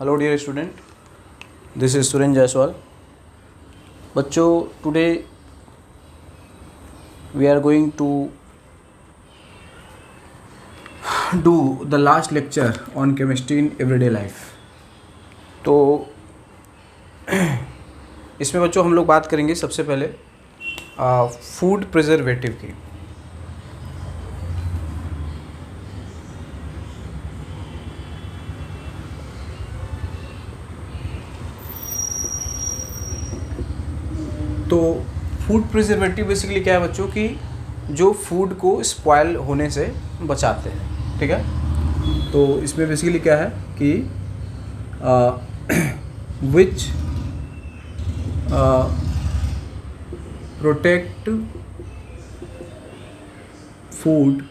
Hello dear student, this is Suren Jaiswal. बच्चों, today we are going to do the last lecture on chemistry in everyday life. तो इसमें बच्चों हम लोग बात करेंगे सबसे पहले फूड प्रिजर्वेटिव की. तो फूड प्रिजर्वेटिव बेसिकली क्या है बच्चों कि जो फूड को स्पॉयल होने से बचाते हैं. ठीक है, तो इसमें बेसिकली क्या है कि विच प्रोटेक्ट फूड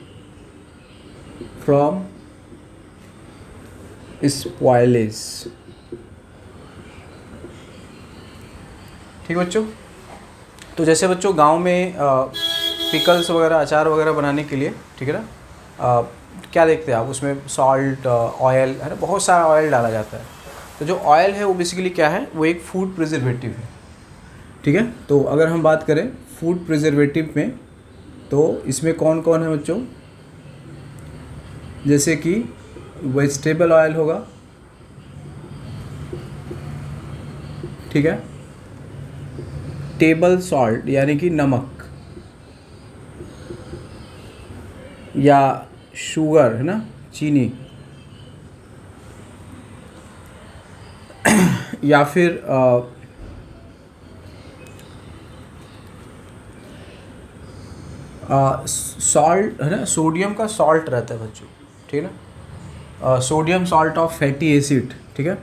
फ्रॉम स्पॉयलेज. ठीक बच्चों, तो जैसे बच्चों गांव में पिकल्स वगैरह अचार वगैरह बनाने के लिए, ठीक है ना, क्या देखते हैं आप, उसमें सॉल्ट, ऑयल है ना, बहुत सारा ऑयल डाला जाता है. तो जो ऑयल है वो बेसिकली क्या है, वो एक फूड प्रिजर्वेटिव है. ठीक है, तो अगर हम बात करें फूड प्रिजर्वेटिव में, तो इसमें कौन कौन है बच्चों, जैसे कि वेजिटेबल ऑयल होगा. ठीक है, टेबल सॉल्ट यानी कि नमक, या शुगर है ना, चीनी, या फिर सॉल्ट है ना, सोडियम का सॉल्ट रहता है बच्चों. ठीक है ना, sodium salt of fatty acid. ठीक है,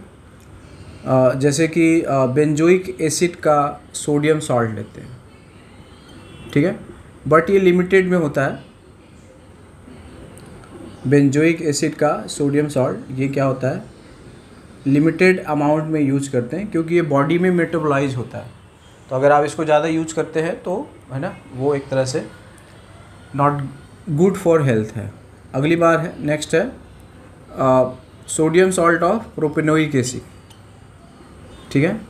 जैसे कि बेंजोइक एसिड का सोडियम सॉल्ट लेते हैं. ठीक है, बट ये लिमिटेड में होता है. बेंजोइक एसिड का सोडियम सॉल्ट ये क्या होता है, लिमिटेड अमाउंट में यूज करते हैं, क्योंकि ये बॉडी में मेटाबॉलाइज होता है. तो अगर आप इसको ज़्यादा यूज करते हैं तो है ना, वो एक तरह से नॉट गुड फॉर हेल्थ है. अगली बार है, नेक्स्ट है sodium salt of propanoic acid. ठीक है,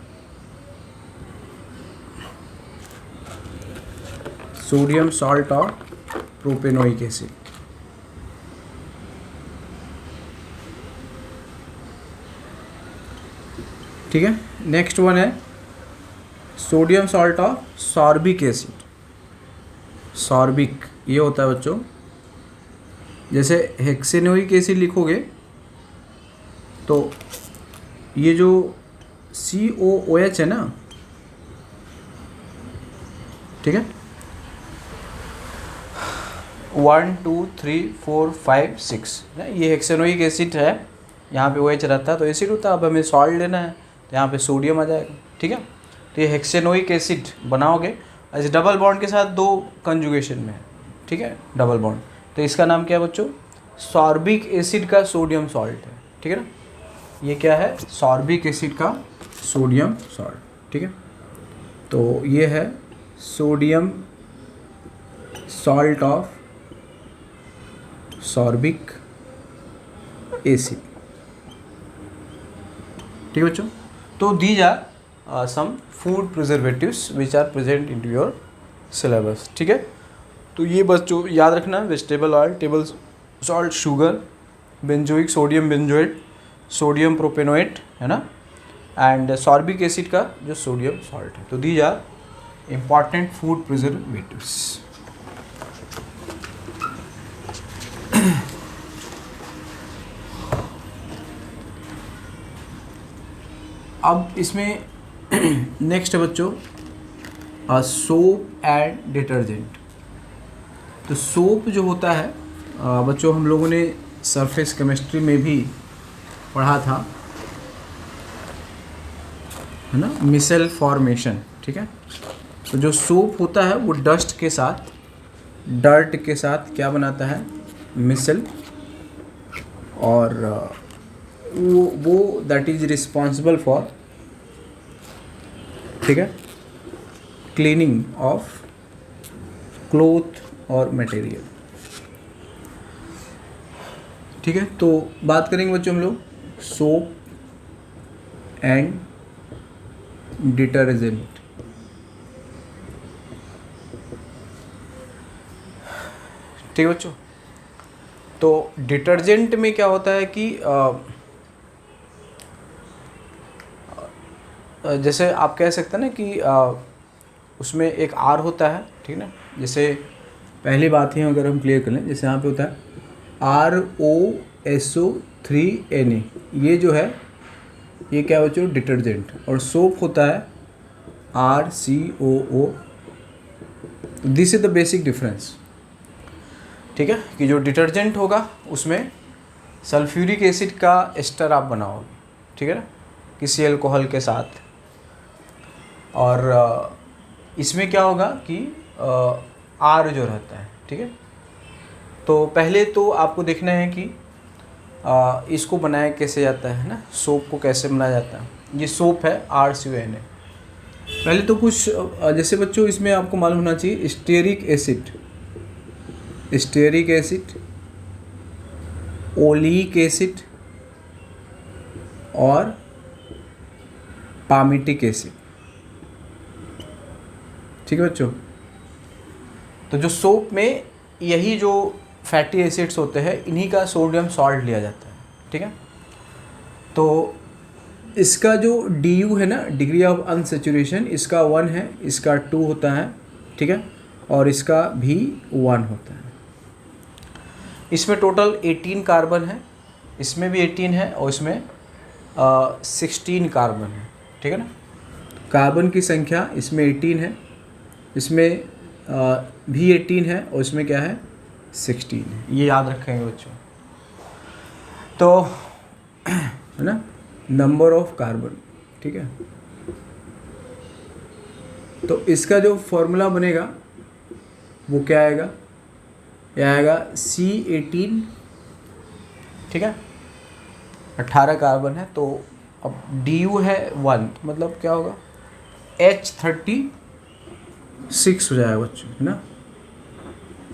sodium salt of propanoic acid. ठीक है, नेक्स्ट वन है sodium salt of sorbic acid. Sorbic ये होता है बच्चों, जैसे हेक्सेनोइक एसिड लिखोगे तो ये जो COOH है ना, ठीक है, 1 2 3 4 5 6 ये हेक्सेनोइक एसिड है. यहाँ पे OH रहता है तो एसिड होता है. अब हमें सॉल्ट लेना है तो यहाँ पे सोडियम आ जाएगा. ठीक है, तो ये हेक्सेनोइक एसिड बनाओगे इस डबल बॉन्ड के साथ, दो कंजुगेशन में है. ठीक है, डबल बॉन्ड, तो इसका नाम क्या है बच्चों, सॉर्बिक एसिड का सोडियम सॉल्ट है. ठीक है ना, ये क्या है, सॉर्बिक एसिड का सोडियम सॉल्ट. ठीक है, तो ये है sodium salt of sorbic acid. ठीक है बच्चों, तो these are some food preservatives which are present in your syllabus. ठीक है, तो ये बच्चों याद रखना, vegetable oil, table salt, sugar, benzoic, sodium benzoate, sodium propanoate है ना, एंड सॉर्बिक एसिड का जो सोडियम सॉल्ट है. तो these are important food preservatives. अब इसमें नेक्स्ट है बच्चों सोप एंड डिटर्जेंट. तो सोप जो होता है बच्चों, हम लोगों ने सरफेस केमिस्ट्री में भी पढ़ा था है ना, मिसेल फॉर्मेशन. ठीक है, तो जो सोप होता है वो डस्ट के साथ, डर्ट के साथ क्या बनाता है, मिसेल, और वो दैट इज रिस्पॉन्सिबल फॉर, ठीक है, क्लीनिंग ऑफ क्लोथ और मटेरियल. ठीक है, तो बात करेंगे बच्चों हम लोग सोप एंड डिटर्जेंट। ठीक है बच्चों, तो डिटर्जेंट में क्या होता है कि जैसे आप कह सकते हैं ना कि उसमें एक आर होता है, ठीक है ना। जैसे पहली बात ही अगर हम क्लियर कर लें, जैसे यहाँ पे होता है ROSO3Na, ये जो है ये क्या बच्चों डिटर्जेंट, और सोप होता है RCOO। This is the basic difference, ठीक है, कि जो डिटर्जेंट होगा उसमें सल्फ्यूरिक एसिड का एस्टर आप बनाओगे, ठीक है ना, किसी अल्कोहल के साथ। और इसमें क्या होगा कि आर जो रहता है, ठीक है। तो पहले तो आपको देखना है कि इसको बनाया कैसे जाता है ना, सोप को कैसे बनाया जाता है। ये सोप है RCONA। पहले तो कुछ जैसे बच्चों इसमें आपको मालूम होना चाहिए स्टेरिक एसिड, ओलिक एसिड और पामिटिक एसिड, ठीक है बच्चों। तो जो सोप में यही जो फैटी एसिड्स होते हैं, इन्हीं का सोडियम सॉल्ट लिया जाता है, ठीक है। तो इसका जो DU है ना, डिग्री ऑफ अनसेचुरेशन, इसका 1 है, इसका 2 होता है, ठीक है, और इसका भी 1 होता है। इसमें टोटल 18 कार्बन है, इसमें भी 18 है, और इसमें 16 कार्बन है, ठीक है ना। कार्बन की संख्या इसमें 18 है, इसमें भी 18 है, और इसमें क्या है 16 है। ये याद रखेंगे बच्चों। तो है ना, नंबर ऑफ कार्बन, ठीक है। तो इसका जो फॉर्मूला बनेगा वो क्या आएगा, यह आएगा C18, ठीक है, 18 कार्बन है। तो अब DU है 1, मतलब क्या होगा H36 हो जाएगा बच्चों, है ना,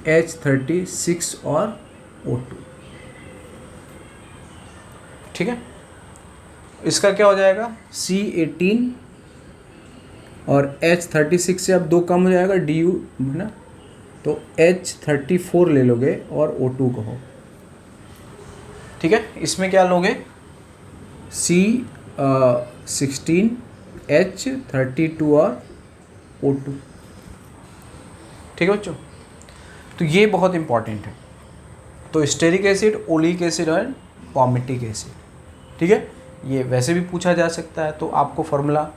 H36 और O2, ठीक है। इसका क्या हो जाएगा C18 और H36 से अब 2 कम हो जाएगा DU, है ना, तो H34 ले लोगे और O2 कहो, ठीक है। इसमें क्या लोगे C16 H32 और O2, ठीक है बच्चों। तो ये बहुत इंपॉर्टेंट है। तो स्टेरिक एसिड, ओलिक एसिड और पामिटिक एसिड, ठीक है, ये वैसे भी पूछा जा सकता है, तो आपको फॉर्मूला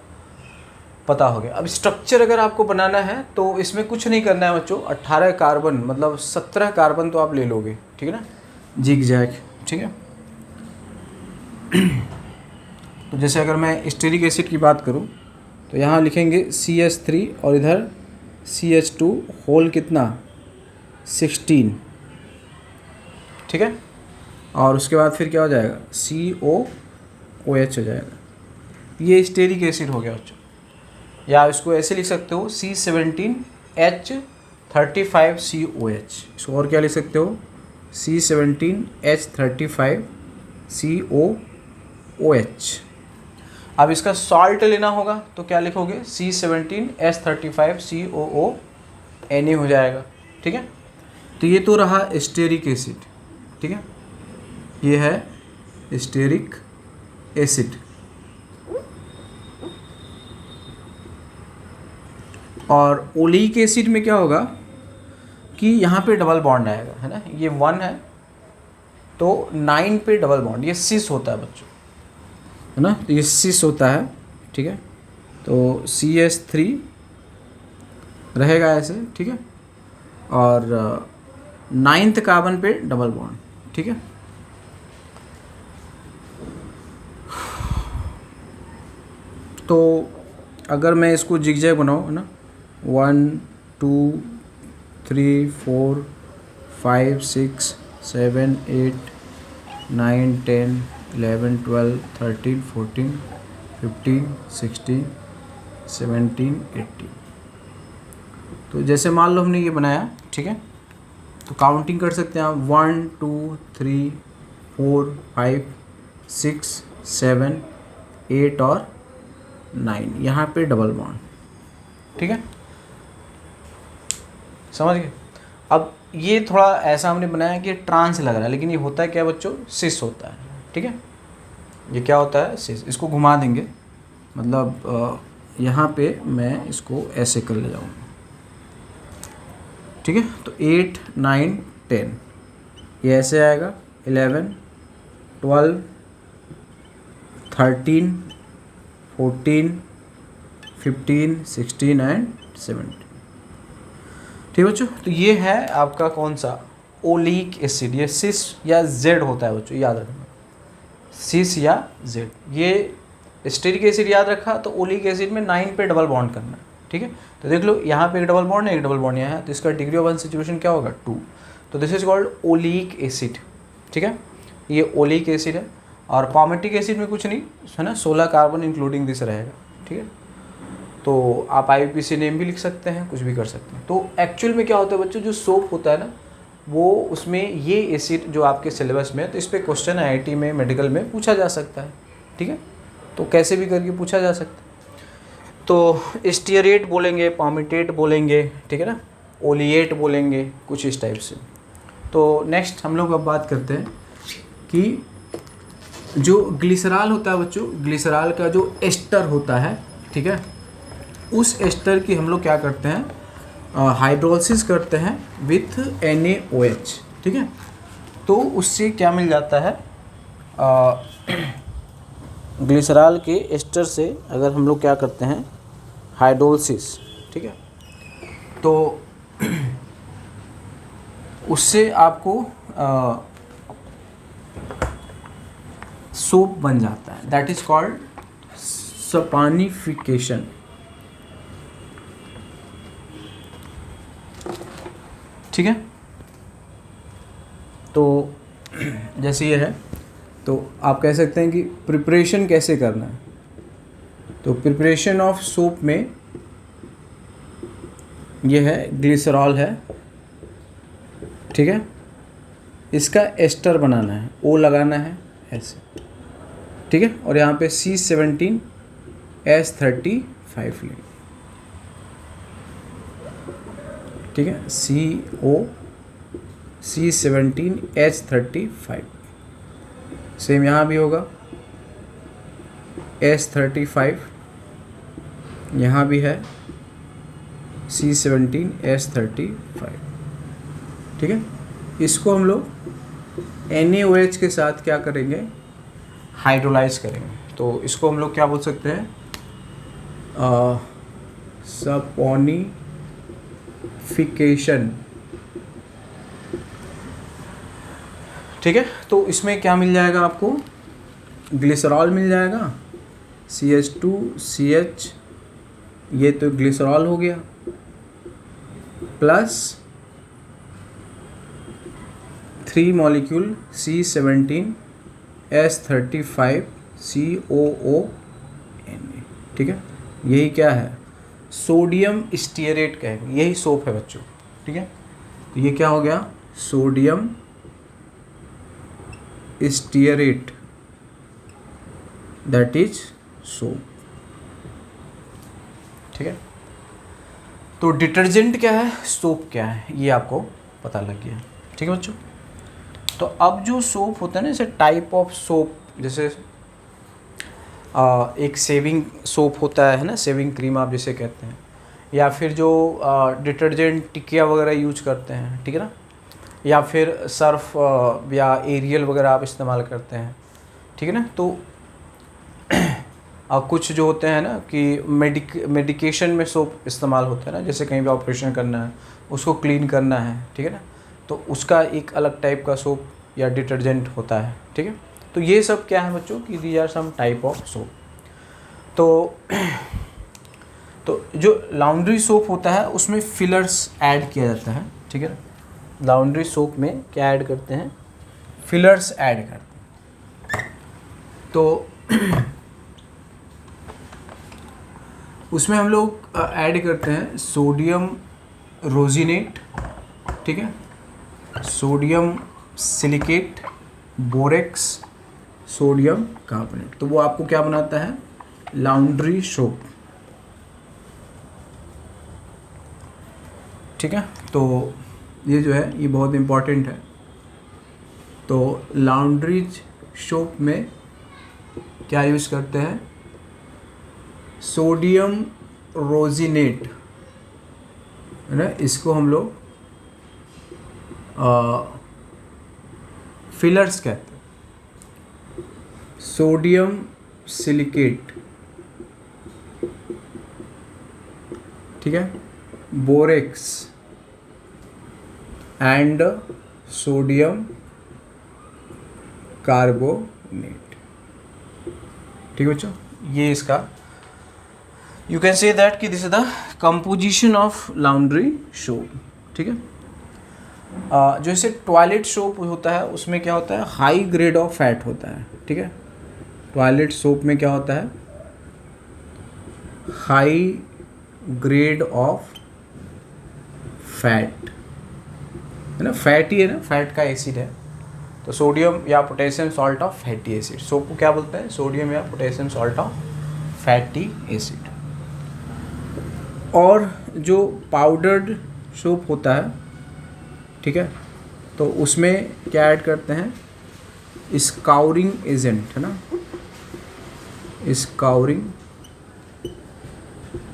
पता हो गया। अब स्ट्रक्चर अगर आपको बनाना है तो इसमें कुछ नहीं करना है बच्चों, 18 कार्बन मतलब 17 कार्बन तो आप ले लोगे, ठीक है ना, जिग जैग, ठीक है। तो जैसे अगर मैं स्टेरिक एसिड की बात करूं तो यहाँ लिखेंगे CH3 और इधर CH2 होल कितना 16, ठीक है। और उसके बाद फिर क्या हो जाएगा COOH हो जाएगा। ये स्टेरिक एसिड हो गया बच्चों। या इसको ऐसे लिख सकते हो C17H35COH। इसको और क्या लिख सकते हो C17H35COOH। अब इसका सॉल्ट लेना होगा तो क्या लिखोगे C17H35COONA हो जाएगा, ठीक है। तो ये तो रहा स्टेरिक एसिड, ठीक है, ये है स्टेरिक एसिड। और ओलिक एसिड में क्या होगा कि यहाँ पे डबल बॉन्ड आएगा, है ना, ये 1 है तो 9 पे डबल बॉन्ड, ये सिस होता है बच्चों, है ना, तो ये सिस होता है, ठीक है। तो CH3 रहेगा ऐसे, ठीक है, और 9th कार्बन पे डबल बॉन्ड, ठीक है। तो अगर मैं इसको जिगजैग बनाऊँ, है ना, 1 2 3 4 5 6 7 8 9 10 11 12 13 14 15 16 17 18। तो जैसे मान लो हमने ये बनाया, ठीक है, तो काउंटिंग कर सकते हैं आप 1 2 3 4 5 6 7 8 और 9, यहाँ पे डबल बॉन्ड, ठीक है, समझ गए। अब ये थोड़ा ऐसा हमने बनाया कि ट्रांस लग रहा है, लेकिन ये होता है क्या बच्चों, सिस होता है, ठीक है, ये क्या होता है, सिस। इसको घुमा देंगे, मतलब यहाँ पे मैं इसको ऐसे कर ले जाऊँगा, ठीक है। तो 8, 9, 10 ये ऐसे आएगा, 11, 12, 13, 14, 15, 16 एंड 17, ठीक है बच्चों। तो ये है आपका कौन सा, ओलिक एसिड। ये सिस या जेड होता है बच्चों, याद रखना, सिस या जेड। ये स्टेरिक एसिड याद रखा, तो ओलिक एसिड में 9 पे डबल बॉन्ड करना है, ठीक है। तो देख लो यहाँ पे एक डबल बॉन्ड है, एक डबल बॉन्ड यहाँ है, तो इसका डिग्री ऑफ अनसैचुरेशन क्या होगा, 2। तो this is called oleic acid, ठीक है, ये ओलिक एसिड है। और पामेटिक एसिड में कुछ नहीं है ना, 16 कार्बन इंक्लूडिंग दिस रहेगा, ठीक है। तो आप IUPAC नेम भी लिख सकते हैं, कुछ भी कर सकते हैं। तो एक्चुअल में क्या होता है बच्चों, जो सोप होता है ना, वो उसमें ये एसिड जो आपके सिलेबस में है, तो इस पर क्वेश्चन IIT में मेडिकल में पूछा जा सकता है, ठीक है। तो कैसे भी करके पूछा जा सकता है। तो स्टीयरेट बोलेंगे, पामिटेट बोलेंगे, ठीक है ना, ओलिएट बोलेंगे, कुछ इस टाइप से। तो नेक्स्ट हम लोग अब बात करते हैं कि जो ग्लिसरॉल होता है बच्चों, ग्लिसरॉल का जो एस्टर होता है, ठीक है, उस एस्टर की हम लोग क्या करते हैं, हाइड्रोलिसिस करते हैं विथ NaOH, ठीक है। तो उससे क्या मिल जाता है, ग्लिसरॉल के एस्टर से अगर हम लोग क्या करते हैं, हाइड्रोलिसिस, ठीक है, तो उससे आपको सोप बन जाता है, दैट इज कॉल्ड सपानिफिकेशन, ठीक है। तो जैसे ये है, तो आप कह सकते हैं कि प्रिपरेशन कैसे करना है। तो प्रिपरेशन ऑफ सोप में ये है, ग्लिसरॉल है, ठीक है, इसका एस्टर बनाना है, O लगाना है ऐसे, ठीक है, और यहाँ पे C17H35 लेंगे, ठीक है, C17H35। सेम यहाँ भी होगा H35, यहाँ भी है C17H35, ठीक है। इसको हम लोग NaOH के साथ क्या करेंगे, हाइड्रोलाइज करेंगे। तो इसको हम लोग क्या बोल सकते हैं, सपोनिफिकेशन, ठीक है। तो इसमें क्या मिल जाएगा आपको, ग्लिसरॉल मिल जाएगा, CH2CH, ये तो ग्लिसरॉल हो गया, प्लस 3 मॉलिक्यूल C17H35 COONA, ठीक है। यही क्या है, सोडियम स्टीयरेट कहेंगे, यही सोप है बच्चों, ठीक है। तो ये क्या हो गया, sodium stearate, that is soap, ठीक है। तो डिटर्जेंट क्या है, सोप क्या है, ये आपको पता लग गया, ठीक है बच्चों। तो अब जो सोप होता है ना, जैसे टाइप ऑफ सोप, जैसे एक सेविंग सोप होता है ना, सेविंग क्रीम आप जिसे कहते हैं, या फिर जो डिटर्जेंट टिकिया वगैरह यूज करते हैं, ठीक है ना, या फिर सर्फ या एरियल वगैरह आप इस्तेमाल करते हैं, ठीक है ना। तो कुछ जो होते हैं ना कि मेडिकेशन में सोप इस्तेमाल होता है ना, जैसे कहीं भी ऑपरेशन करना है, उसको क्लीन करना है, ठीक है ना, तो उसका एक अलग टाइप का सोप या डिटर्जेंट होता है, ठीक है। तो ये सब क्या है बच्चों कि these are some type of soap. तो जो लॉन्ड्री सोप होता है उसमें फिलर्स ऐड किया जाता है, ठीक है ना। लॉन्ड्री सोप में क्या ऐड करते हैं, फिलर्स ऐड करते हैं। तो उसमें हम लोग ऐड करते हैं सोडियम रोजिनेट, ठीक है, sodium silicate, borax, sodium carbonate, तो वो आपको क्या बनाता है, लॉन्ड्री सोप। ठीक है, तो ये जो है ये बहुत इम्पॉर्टेंट है। तो लॉन्ड्री सोप में क्या यूज़ करते हैं, सोडियम रोजिनेट है ना, इसको हम लोग फिलर्स कहते हैं, सोडियम सिलिकेट, ठीक है, बोरेक्स एंड सोडियम कार्बोनेट। ठीक है बच्चों, ये इसका यू कैन से दैट कि this is the composition of laundry soap. ठीक है, जो इसे टॉयलेट सोप होता है उसमें क्या होता है, हाई ग्रेड ऑफ फैट होता है। ठीक है, टॉयलेट सोप में क्या होता है, हाई ग्रेड ऑफ फैट है ना, फैट ही है ना, फैट का एसिड है, तो सोडियम या potassium salt of fatty acid, soap को क्या बोलते हैं, सोडियम या potassium salt of fatty acid. और जो पाउडर्ड सोप होता है, ठीक है, तो उसमें क्या ऐड करते हैं, स्काउरिंग एजेंट है ना, स्काउरिंग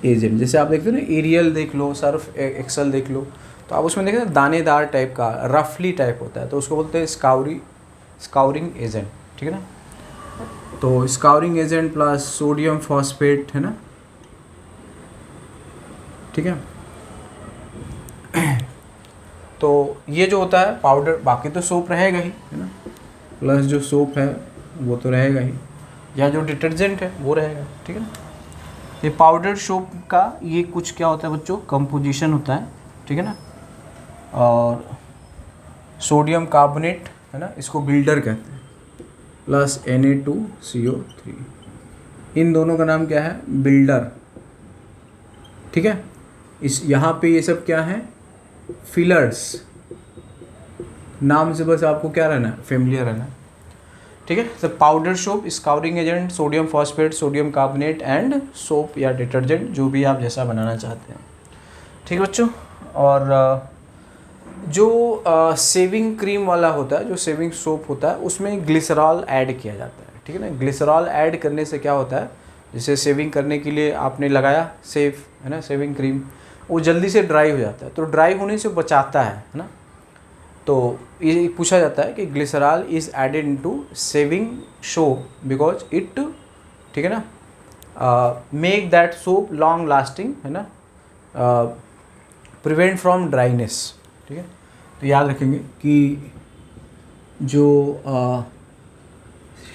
एजेंट। जैसे आप देखते हो ना, एरियल देख लो, सर्फ एक्सल देख लो, तो आप उसमें देखें दानेदार टाइप का, रफली टाइप होता है, तो उसको बोलते हैं स्काउरिंग एजेंट। ठीक है ना, तो scouring agent plus sodium phosphate है ना, ठीक है। तो ये जो होता है पाउडर, बाकी तो सोप रहेगा ही है ना, प्लस जो सोप है वो तो रहेगा ही, या जो डिटर्जेंट है वो रहेगा। ठीक है ना, ये पाउडर सोप का ये कुछ क्या होता है बच्चों, कंपोजिशन होता है। ठीक है ना, और सोडियम कार्बोनेट है ना, इसको बिल्डर कहते हैं, प्लस Na2CO3, इन दोनों का नाम क्या है, बिल्डर। ठीक है, इस यहाँ पे ये सब क्या है, फिलर्स, नाम से बस आपको क्या रहना है, फेमिलियर रहना है। ठीक है, तो powder soap, scouring agent, sodium phosphate, sodium carbonate and soap या डिटर्जेंट, जो भी आप जैसा बनाना चाहते हैं। ठीक है बच्चों, और जो सेविंग क्रीम वाला होता है, जो सेविंग सोप होता है, उसमें ग्लिसरॉल ऐड किया जाता है। ठीक है ना, ग्लिसरॉल ऐड करने से क्या होता है, जैसे सेविंग करने के लिए आपने लगाया सेव है ना, सेविंग क्रीम, वो जल्दी से ड्राई हो जाता है, तो ड्राई होने से बचाता है ना। तो ये पूछा जाता है कि glycerol is added into shaving soap because it, ठीक है ना, make that soap long lasting है ना, प्रिवेंट फ्रॉम ड्राइनेस। ठीक है, तो याद रखेंगे कि जो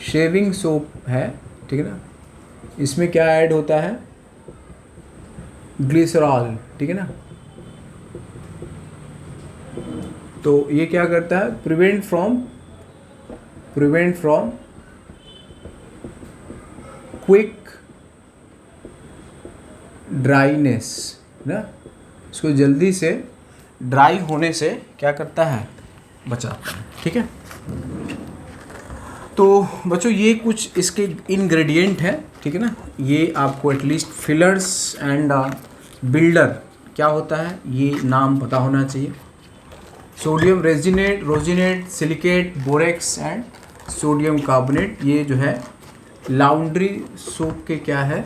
शेविंग सोप है, ठीक है ना, इसमें क्या ऐड होता है, ग्लिसरॉल। ठीक है ना, तो ये क्या करता है, प्रिवेंट फ्रॉम क्विक ड्राइनेस ना, इसको जल्दी से ड्राई होने से क्या करता है, बचाता है। ठीक है, तो बच्चों ये कुछ इसके इंग्रेडिएंट है। ठीक है ना, ये आपको एटलीस्ट फिलर्स एंड बिल्डर क्या होता है ये नाम पता होना चाहिए। Sodium rosinate, silicate, borax and sodium carbonate, ये जो है लॉन्ड्री सोप के क्या है,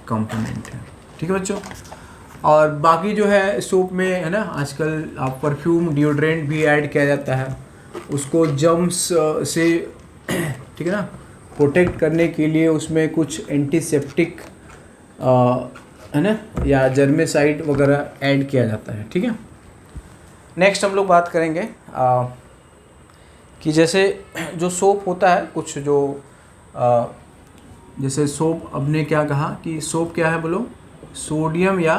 कंपोनेंट है। ठीक है बच्चों, और बाकी जो है सोप में है ना, आजकल आप परफ्यूम, डिओड्रेंट भी ऐड किया जाता है, उसको जर्म्स से ठीक है ना प्रोटेक्ट करने के लिए उसमें कुछ एंटीसेप्टिक है ना, या जर्मेसाइड वगैरह ऐड किया जाता है। ठीक है, नेक्स्ट हम लोग बात करेंगे कि जैसे जो सोप होता है, कुछ जो जैसे सोप, अब ने क्या कहा कि सोप क्या है, बोलो, सोडियम या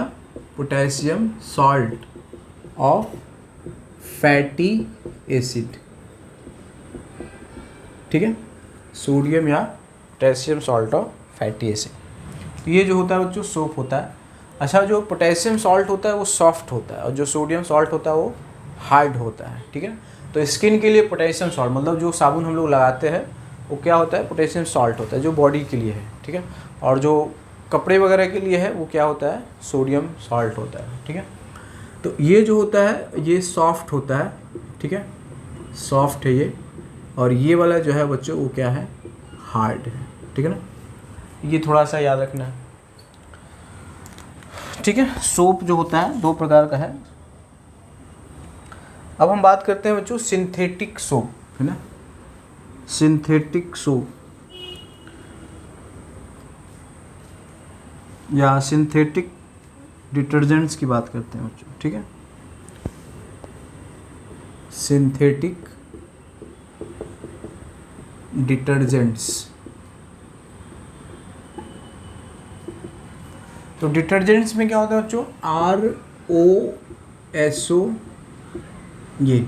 potassium salt of fatty acid. ठीक है, सोडियम या potassium salt of fatty acid, तो ये जो होता है बच्चों सोप होता है। अच्छा, जो पोटेशियम सॉल्ट होता है वो सॉफ्ट होता है, और जो सोडियम सॉल्ट होता है वो हार्ड होता है। ठीक है, तो स्किन के लिए पोटेशियम सॉल्ट, मतलब जो साबुन हम लोग लगाते हैं वो क्या होता है, पोटेशियम सॉल्ट होता है जो बॉडी के लिए है, ठीक है। और जो कपड़े वगैरह के लिए है वो क्या होता है, सोडियम सॉल्ट होता है, ठीक है। तो ये जो होता है ये सॉफ्ट होता है, ठीक है, सॉफ्ट है ये। और ये वाला जो है बच्चों वो क्या है, हार्ड है, ठीक है ना। ये थोड़ा सा याद रखना है, ठीक है। सोप जो होता है 2 प्रकार का है। अब हम बात करते हैं बच्चों सिंथेटिक सोप, है ना, सिंथेटिक सोप या सिंथेटिक डिटर्जेंट्स की बात करते हैं बच्चों, ठीक है। Synthetic detergents. तो डिटर्जेंट्स में क्या होता है बच्चों, ROSO ये,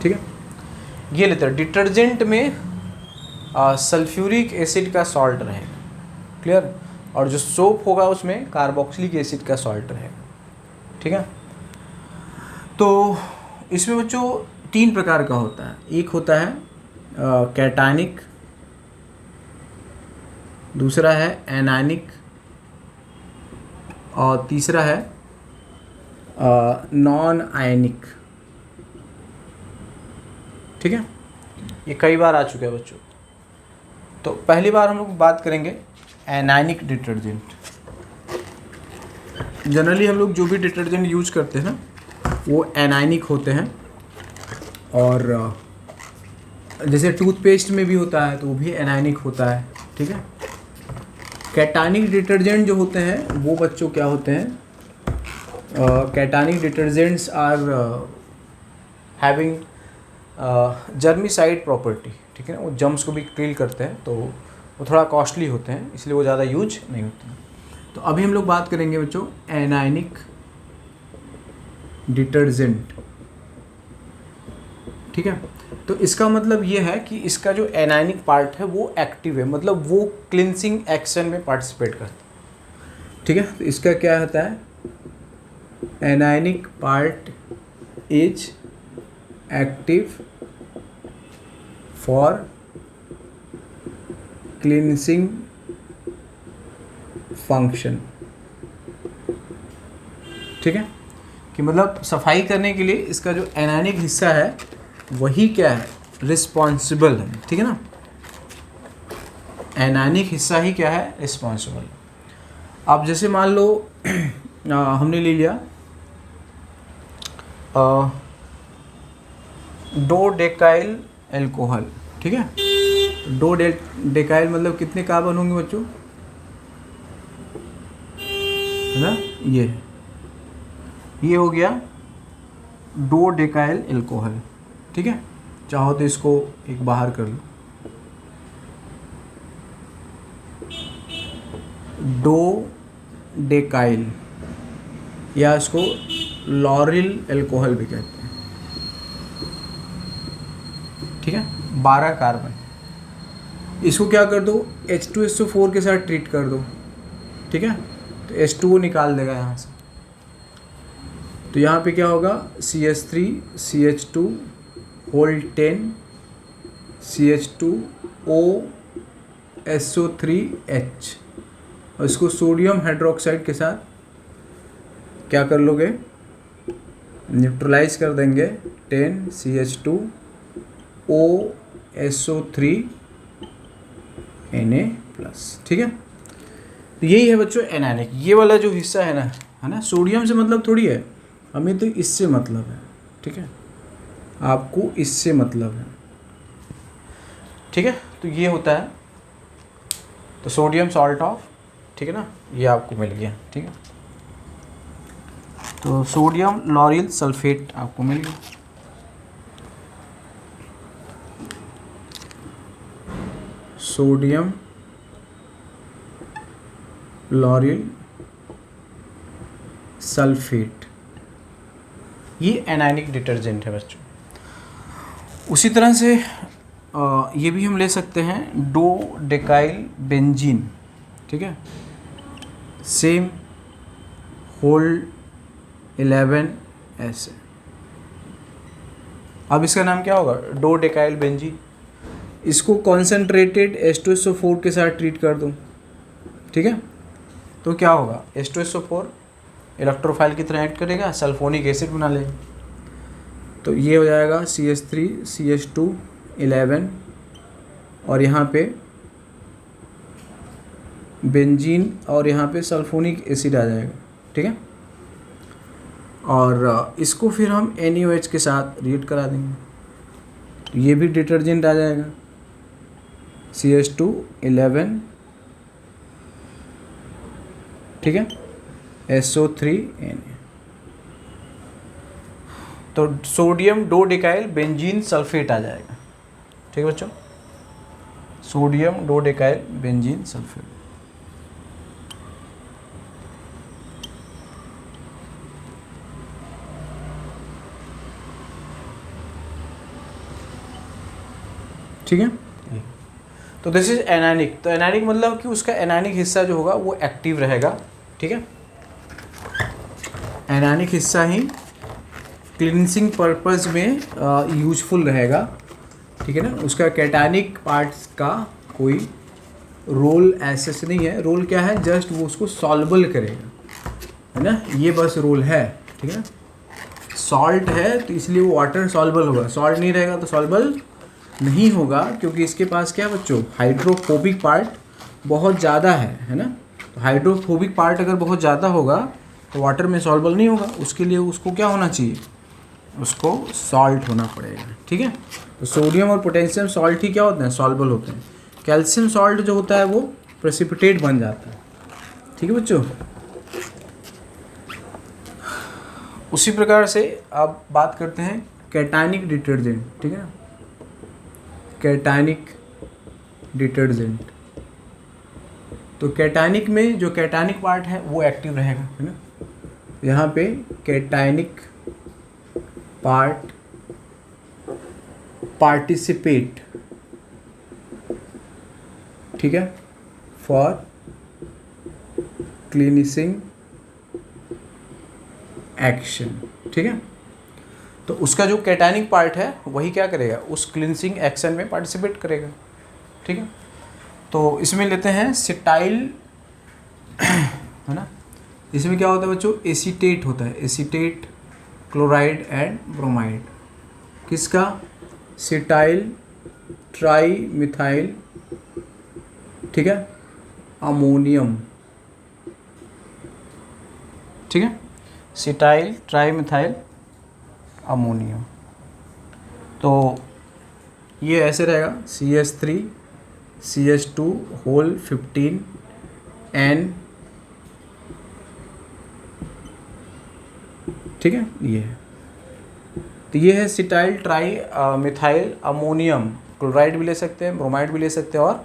ठीक है, ये लेते हैं। डिटर्जेंट में सल्फ्यूरिक एसिड का सॉल्ट रहेगा, क्लियर। और जो सोप होगा उसमें कार्बोक्सिलिक एसिड का सॉल्ट रहेगा, ठीक है। तो इसमें बच्चों 3 प्रकार का होता है। एक होता है कैटानिक, दूसरा है एनानिक, और तीसरा है नॉन आयनिक, ठीक है। ये कई बार आ चुका है बच्चों। तो पहली बार हम लोग बात करेंगे एनानिक डिटर्जेंट। जनरली हम लोग जो भी डिटर्जेंट यूज करते हैं ना वो एनानिक होते हैं। और जैसे टूथपेस्ट में भी होता है तो वो भी एनानिक होता है, ठीक है। कैटानिक डिटर्जेंट जो होते हैं वो बच्चों क्या होते हैं, cationic detergents are having germicide property, ठीक है ना। वो जर्म्स को भी किल करते हैं, तो वो थोड़ा कॉस्टली होते हैं, इसलिए वो ज़्यादा यूज नहीं होते हैं। तो अभी हम लोग बात करेंगे बच्चों एनानिक डिटर्जेंट, ठीक है। तो इसका मतलब ये है कि इसका जो एनायनिक पार्ट है वो एक्टिव है, मतलब वो क्लिनसिंग एक्शन में पार्टिसिपेट करता है, ठीक है। तो इसका क्या होता है, anionic part is active for cleansing function, ठीक है। कि मतलब सफाई करने के लिए इसका जो एनायनिक हिस्सा है वही क्या है, रिस्पॉन्सिबल है, ठीक है ना। एनायनिक हिस्सा ही क्या है, रिस्पॉन्सिबल। अब जैसे मान लो हमने ले लिया डोडेकाइल एल्कोहल, ठीक है। डेकाइल मतलब कितने कार्बन होंगे बच्चों, है ना, ये हो गया डोडेकाइल एल्कोहल, ठीक है। चाहो तो इसको एक बाहर कर लो, डोडेकाइल, या इसको लॉरिल एल्कोहल भी कहते हैं, ठीक है। 12 कार्बन। इसको क्या कर दो, H2SO4 के साथ ट्रीट कर दो, ठीक है। तो H2O निकाल देगा यहाँ से। तो यहाँ पे क्या होगा, CH3 CH2 whole 10 CH2O SO3H, और इसको सोडियम हाइड्रोक्साइड के साथ क्या कर लोगे, न्यूट्रलाइज कर देंगे, 10 CH2O SO3 Na+, ठीक है। तो यही है बच्चों एनायनिक। ये वाला जो हिस्सा है ना, सोडियम से मतलब थोड़ी है हमें, तो इससे मतलब है, ठीक है। आपको इससे मतलब है, ठीक है। तो ये होता है, तो सोडियम सॉल्ट ऑफ, ठीक है ना, ये आपको मिल गया, ठीक है। तो सोडियम लॉरिल सल्फेट आपको मिल गया। सोडियम लॉरिल सल्फेट, ये एनायनिक डिटर्जेंट है बच्चों। उसी तरह से ये भी हम ले सकते हैं डोडेकाइल बेंजीन, ठीक है, सेम होल 11 ऐसे। अब इसका नाम क्या होगा, डोडेकाइल बेंजीन, इसको कॉन्सेंट्रेटेड H2SO4 के साथ ट्रीट कर दूँ, ठीक है, तो क्या होगा, H2SO4 इलेक्ट्रोफाइल की तरह एक्ट करेगा, सल्फोनिक एसिड बना लेगा। तो ये हो जाएगा CH3 CH2 11 और यहाँ पे बेंजीन और यहाँ पे सल्फोनिक एसिड आ जाएगा, ठीक है। और इसको फिर हम NaOH के साथ रिएक्ट करा देंगे, तो ये भी डिटर्जेंट आ जाएगा, CH2 11, ठीक है, SO3 Na। तो सोडियम डोडेकाइल बेंजीन सल्फेट आ जाएगा, ठीक है बच्चों, सोडियम डोडेकाइल बेंजीन सल्फेट। ठीक है, तो दिस इज एनायनिक। तो एनायनिक मतलब कि उसका एनायनिक हिस्सा जो होगा वो एक्टिव रहेगा, ठीक है। एनायनिक हिस्सा ही क्लींसिंग पर्पस में यूजफुल रहेगा, ठीक है ना। उसका कैटायनिक पार्ट्स का कोई रोल ऐसे से नहीं है। रोल क्या है, जस्ट वो उसको सॉल्युबल करेगा, है ना, ये बस रोल है, ठीक है। सॉल्ट है तो इसलिए वो वाटर सॉल्युबल होगा, सॉल्ट नहीं रहेगा तो सॉल्युबल नहीं होगा, क्योंकि इसके पास क्या बच्चों, हाइड्रोफोबिक पार्ट बहुत ज़्यादा है ना। तो हाइड्रोफोबिक पार्ट अगर बहुत ज़्यादा होगा तो वाटर में सॉल्युबल नहीं होगा, उसके लिए उसको क्या होना चाहिए, उसको सॉल्ट होना पड़ेगा, ठीक है। तो सोडियम और पोटेशियम सॉल्ट ही क्या होते हैं, सॉल्युबल होते हैं। कैल्शियम सॉल्ट जो होता है वो प्रेसिपिटेट बन जाता है, ठीक है बच्चों। उसी प्रकार से अब बात करते हैं कैटायनिक डिटर्जेंट, ठीक है ना, कैटायनिक डिटर्जेंट। तो कैटायनिक में जो कैटायनिक पार्ट है वो एक्टिव रहेगा, है ना। यहाँ पे कैटायनिक पार्ट पार्टिसिपेट, ठीक है, फॉर क्लीनिसिंग एक्शन, ठीक है। तो उसका जो कैटायनिक पार्ट है वही क्या करेगा, उस क्लींसिंग एक्शन में पार्टिसिपेट करेगा, ठीक है। तो इसमें लेते हैं सिटाइल, है ना। इसमें क्या होता है बच्चों, एसीटेट होता है, एसीटेट क्लोराइड एंड ब्रोमाइड, किसका, सिटाइल ट्राई मिथाइल, ठीक है, अमोनियम, ठीक है, सिटाइल ट्राई मिथाइल अमोनियम। तो ये ऐसे रहेगा CH3 CH2 होल 15 N, ठीक है, ये है। तो ये है cetyl tri methyl ammonium, chloride भी ले सकते हैं, ब्रोमाइड भी ले सकते हैं और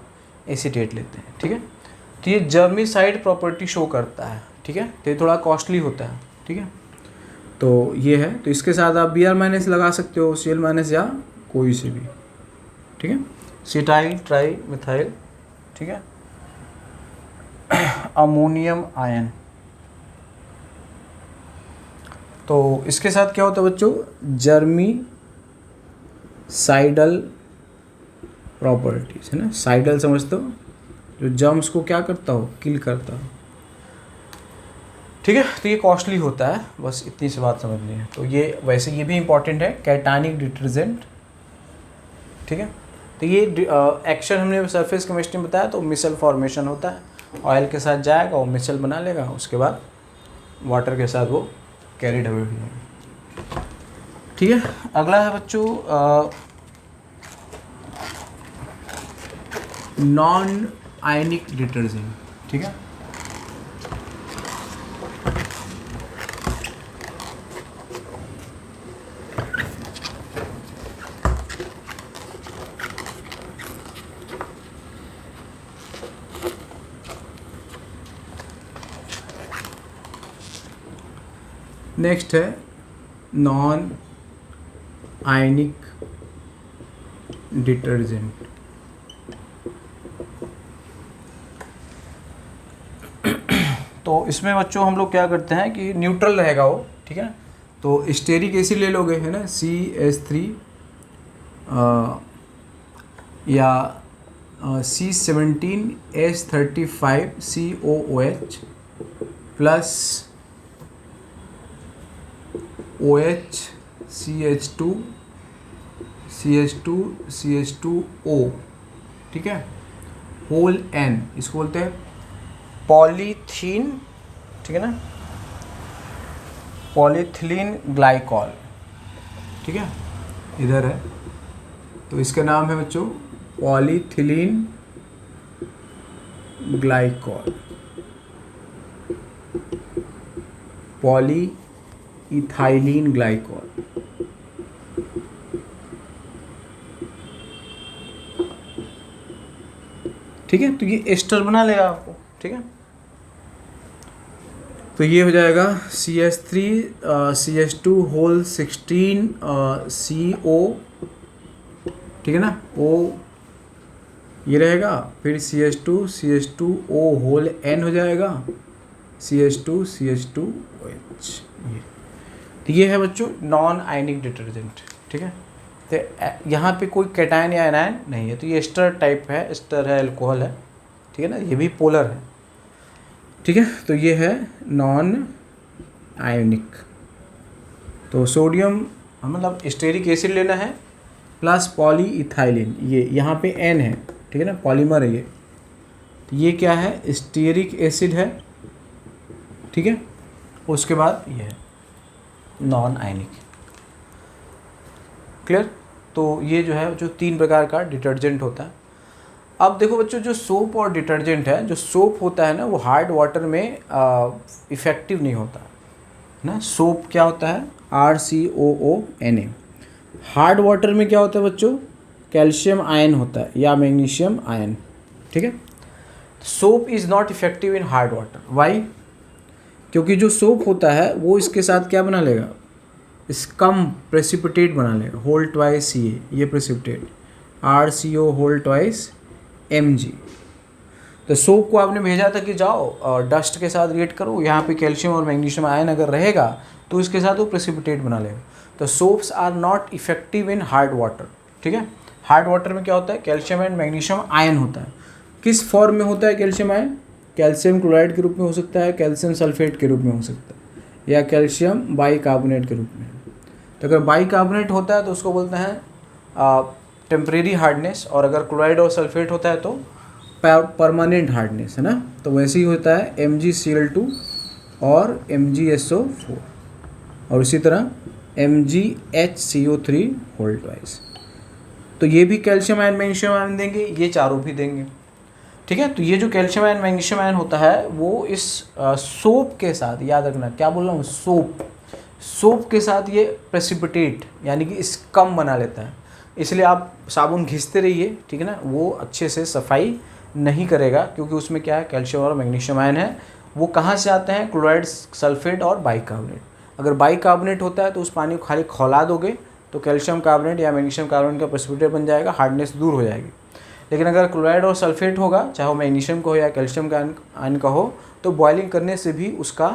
एसीटेट लेते हैं, ठीक है। तो ये जर्मीसाइड प्रॉपर्टी शो करता है, ठीक है। तो ये थोड़ा कॉस्टली होता है, ठीक है। तो ये है, तो इसके साथ आप Br- लगा सकते हो, Cl- या कोई से भी, ठीक है, सिटाइल ट्राई मिथाइल, ठीक है, अमोनियम आयन। तो इसके साथ क्या होता है बच्चों, जर्मीसाइडल प्रॉपर्टीज, है ना। साइडल समझते हो, जो जर्म्स को क्या करता हो, किल करता हो, ठीक है। तो ये कॉस्टली होता है, बस इतनी सी बात समझनी है। तो ये वैसे ये भी इंपॉर्टेंट है, कैटायनिक डिटर्जेंट, ठीक है। तो ये एक्शन हमने सरफेस केमिस्ट्री में बताया, तो मिसल फॉर्मेशन होता है, ऑयल के साथ जाएगा वो मिसल बना लेगा, उसके बाद वाटर के साथ वो कैरिड अवे हो जाएगा, ठीक है। अगला है बच्चों नॉन आयनिक डिटर्जेंट, ठीक है। नेक्स्ट है नॉन आयनिक डिटर्जेंट। तो इसमें बच्चों हम लोग क्या करते हैं कि न्यूट्रल रहेगा वो, ठीक है ना। तो स्टेरिक एसिड ले लोगे, है ना, CH3 या C17H35COOH प्लस OHCH2CH2CH2O, ठीक है, होल N, इसको बोलते हैं पॉलीथीन, ठीक है ना, पॉलीथिलीन ग्लाइकॉल, ठीक है, इधर है, तो इसका नाम है बच्चों polythene glycol, poly ethylene glycol. ठीक है, तो ये एस्टर बना लेगा आपको, ठीक है। तो ये हो जाएगा CH3CH2 होल 16 CO, ठीक है ना, O ये रहेगा, फिर CH2CH2O होल N हो जाएगा, CH2CH2OH। तो ये है बच्चों नॉन आयनिक डिटर्जेंट, ठीक है। तो यहाँ पे कोई कैटायन या एनायन नहीं है, तो ये एस्टर टाइप है, एस्टर है, अल्कोहल है, ठीक है ना, ये भी पोलर है, ठीक है। तो ये है नॉन आयोनिक। तो सोडियम मतलब स्टेरिक एसिड लेना है प्लस पॉली इथाइलिन, ये यहाँ पे N है, ठीक है ना, पॉलीमर है ये, तो ये क्या है, स्टेरिक एसिड है, ठीक है। उसके बाद ये है नॉन आयनिक, क्लियर। तो ये जो है जो 3 प्रकार का डिटर्जेंट होता है। अब देखो बच्चों, जो सोप और डिटर्जेंट है, जो सोप होता है ना वो हार्ड वाटर में इफ़ेक्टिव नहीं होता ना। सोप क्या होता है, RCOONA। हार्ड वाटर में क्या होता है बच्चों, कैल्शियम आयन होता है या मैग्नीशियम आयन, ठीक है। Soap is not effective in hard water, why, क्योंकि जो सोप होता है वो इसके साथ क्या बना लेगा, स्कम प्रेसिपिटेट बना लेगा, होल ट्वाइस CA, ये precipitate RCO whole twice Mg। तो सोप को आपने भेजा था कि जाओ डस्ट के साथ रिएक्ट करो, यहाँ पे कैल्शियम और मैग्नीशियम आयन अगर रहेगा तो इसके साथ वो प्रेसिपिटेट बना लेगा। तो soaps are not effective in hard water, ठीक है। हार्ड वाटर में क्या होता है, कैल्शियम एंड मैग्नीशियम आयन होता है। किस फॉर्म में होता है कैल्शियम आयन, कैल्शियम क्लोराइड के रूप में हो सकता है, कैल्शियम सल्फेट के रूप में हो सकता है, या कैल्शियम बाइकार्बोनेट के रूप में। तो अगर बाइकार्बोनेट होता है तो उसको बोलते हैं टेम्परेरी हार्डनेस, और अगर क्लोराइड और सल्फेट होता है तो परमानेंट हार्डनेस, है ना। तो वैसे ही होता है MgCl2 और MgSO4, और इसी तरह MgHCO3 होल ट्वाइस। तो ये भी कैल्शियम आयन मैग्नीशियम आयन देंगे, ये चारों भी देंगे, ठीक है। तो ये जो कैल्शियम आयन मैग्नीशियम आयन होता है वो इस सोप के साथ, याद रखना क्या बोल रहा हूँ, सोप के साथ ये प्रेसिपिटेट यानी कि स्कम बना लेता है, इसलिए आप साबुन घिसते रहिए, ठीक है ना, वो अच्छे से सफाई नहीं करेगा, क्योंकि उसमें क्या है, कैल्शियम और मैग्नीशियम आयन है। वो कहाँ से आते हैं, क्लोराइड, सल्फेट और बाइकार्बोनेट। अगर बाइकार्बोनेट होता है तो उस पानी को खाली खौला दोगे तो कैल्शियम कार्बोनेट या मैग्नीशियम कार्बोनेट का प्रेसिपिटेट बन जाएगा, हार्डनेस दूर हो जाएगी। लेकिन अगर क्लोराइड और सल्फेट होगा, चाहे वो मैग्नीशियम का हो या कैल्शियम का आयन का हो, तो बॉइलिंग करने से भी उसका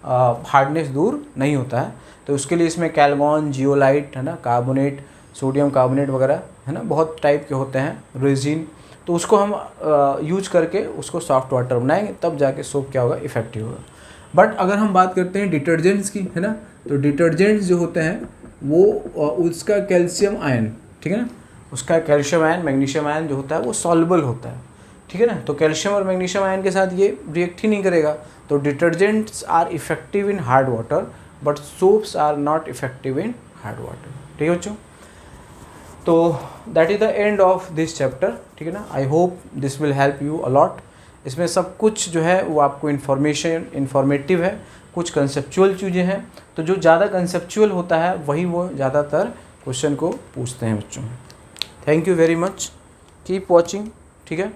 हार्डनेस दूर नहीं होता है। तो उसके लिए इसमें कैल्गॉन, जियोलाइट, है ना, कार्बोनेट, सोडियम कार्बोनेट वगैरह, है ना, बहुत टाइप के होते हैं, रेजिन, तो उसको हम यूज करके उसको सॉफ्ट वाटर बनाएंगे, तब जाके सोप क्या होगा, इफेक्टिव होगा। बट अगर हम बात करते हैं डिटर्जेंट्स की, है ना, तो डिटर्जेंट्स जो होते हैं वो उसका कैल्शियम आयन, ठीक है ना, उसका कैल्शियम आयन मैग्नीशियम आयन जो होता है वो सॉल्युबल होता है, ठीक है ना। तो कैल्शियम और मैग्नीशियम आयन के साथ ये रिएक्ट ही नहीं करेगा। तो detergents are effective in hard water but soaps are not effective in hard water, ठीक है बच्चों। तो that is the end of this chapter, ठीक है ना। I hope this will help you a lot. इसमें सब कुछ जो है वो आपको इन्फॉर्मेटिव है, कुछ कंसेप्चुअल चीज़ें हैं, तो जो ज़्यादा कंसेप्चुअल होता है वही वो ज़्यादातर क्वेश्चन को पूछते हैं बच्चों। Thank you very much, keep watching, ठीक है।